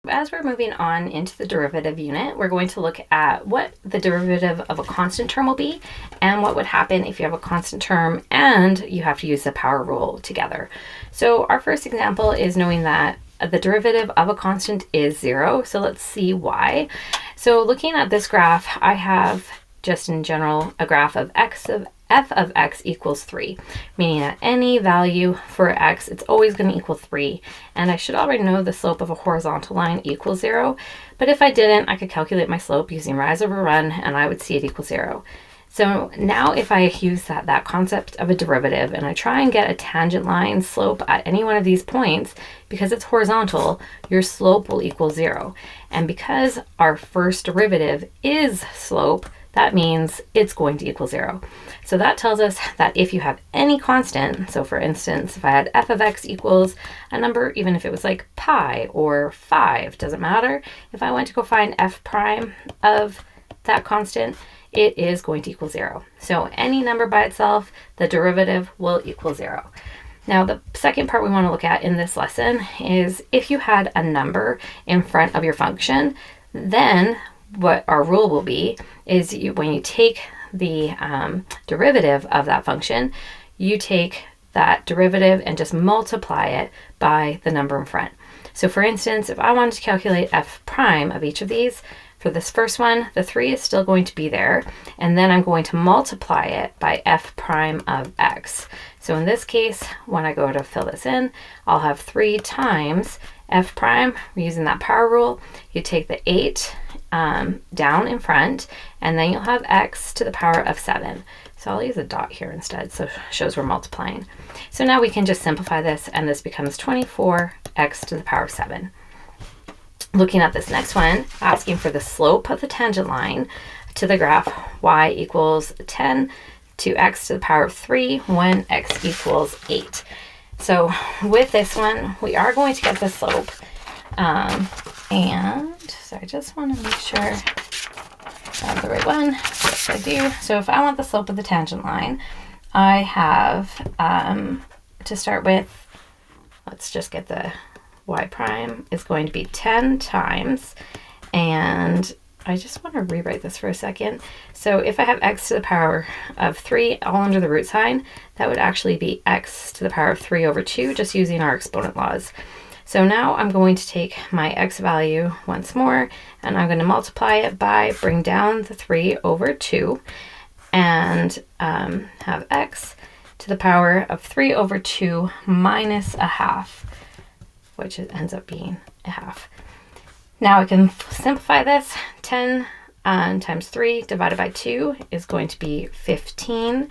As we're moving on into the derivative unit, we're going to look at what the derivative of a constant term will be and what would happen if you have a constant term and you have to use the power rule together. So our first example is knowing that the derivative of a constant is 0. So let's see why. So looking at this graph, I have just in general a graph of f of x equals 3, meaning at any value for x, it's always going to equal 3. And I should already know the slope of a horizontal line equals 0. But if I didn't, I could calculate my slope using rise over run, and I would see it equals 0. So now if I use that concept of a derivative and I try and get a tangent line slope at any one of these points, because it's horizontal, your slope will equal 0. And because our first derivative is slope, that means it's going to equal 0. So that tells us that if you have any constant, so for instance, if I had f of x equals a number, even if it was like pi or 5, doesn't matter. If I went to go find f prime of that constant, it is going to equal 0. So any number by itself, the derivative will equal 0. Now, the second part we want to look at in this lesson is if you had a number in front of your function, then what our rule will be is when you take the derivative of that function, you take that derivative and just multiply it by the number in front. So for instance, if I wanted to calculate f prime of each of these, for this first one, the 3 is still going to be there, and then I'm going to multiply it by f prime of x. So in this case, when I go to fill this in, I'll have 3 times f prime. We're using that power rule. You take the 8 down in front, and then you'll have x to the power of 7. So I'll use a dot here instead, so it shows we're multiplying. So now we can just simplify this, and this becomes 24x to the power of 7. Looking at this next one, asking for the slope of the tangent line to the graph y equals 10 to x to the power of 3 when x equals 8. So with this one, we are going to get the slope. And so I just want to make sure I have the right one. Yes, I do. So if I want the slope of the tangent line, I have to start with, let's just get the y prime is going to be 10 times, and I just want to rewrite this for a second. So if I have x to the power of 3 all under the root sign, that would actually be x to the power of 3 over 2, just using our exponent laws. So now I'm going to take my x value once more, and I'm going to multiply it by, bring down the 3 over 2, and have x to the power of 3 over 2 minus a half, which ends up being a half. Now I can simplify this. 10 times 3 divided by 2 is going to be 15x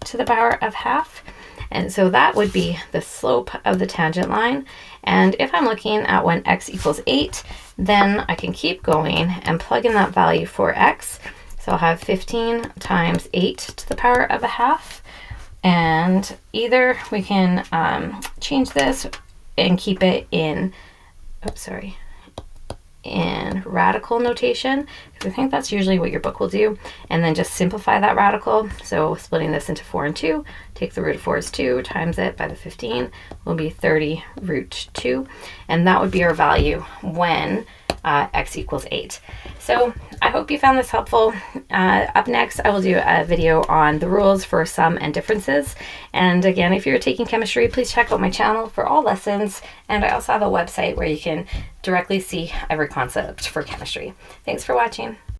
to the power of half. And so that would be the slope of the tangent line. And if I'm looking at when x equals 8, then I can keep going and plug in that value for x. So I'll have 15 times 8 to the power of a half. And either we can change this and keep it in, in radical notation, because I think that's usually what your book will do, and then just simplify that radical. So splitting this into 4 and 2, take the root of 4 is 2, times it by the 15 will be 30 root 2, and that would be our value when x equals 8. So I hope you found this helpful. Up next, I will do a video on the rules for sum and differences. And again, if you're taking chemistry, please check out my channel for all lessons. And I also have a website where you can directly see every concept for chemistry. Thanks for watching.